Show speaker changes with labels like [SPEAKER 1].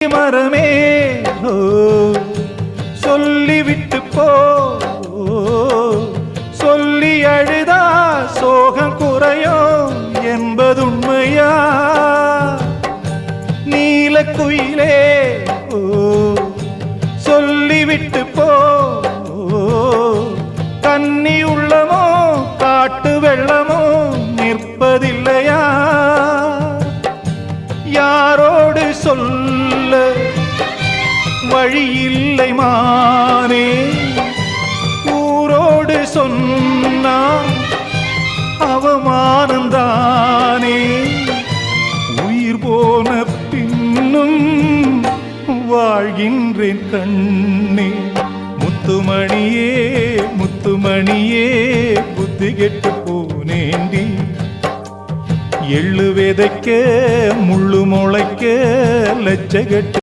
[SPEAKER 1] மரமே ஓ சொல்லிவிட்டு போ சொல்லி அழுதா சோகம் குறையும் என்பதுண்மையா நீலக்குயிலே ஓ சொல்லிவிட்டு போ தண்ணி உள்ளமோ காட்டு வெள்ளமோ நிற்பதில்லையா யாரோடு சொல்ல வழியில்லை மானே ஊரோடு சொன்னா அவமானந்தானே உயிர் போன பின்னும் வாழ்கின்றேன் கண்ணே முத்துமணியே முத்துமணியே புத்தி கெட்டு போனேண்டி எள்ளு விதைக்க முள்ளு முளைக்க லட்சகட்டு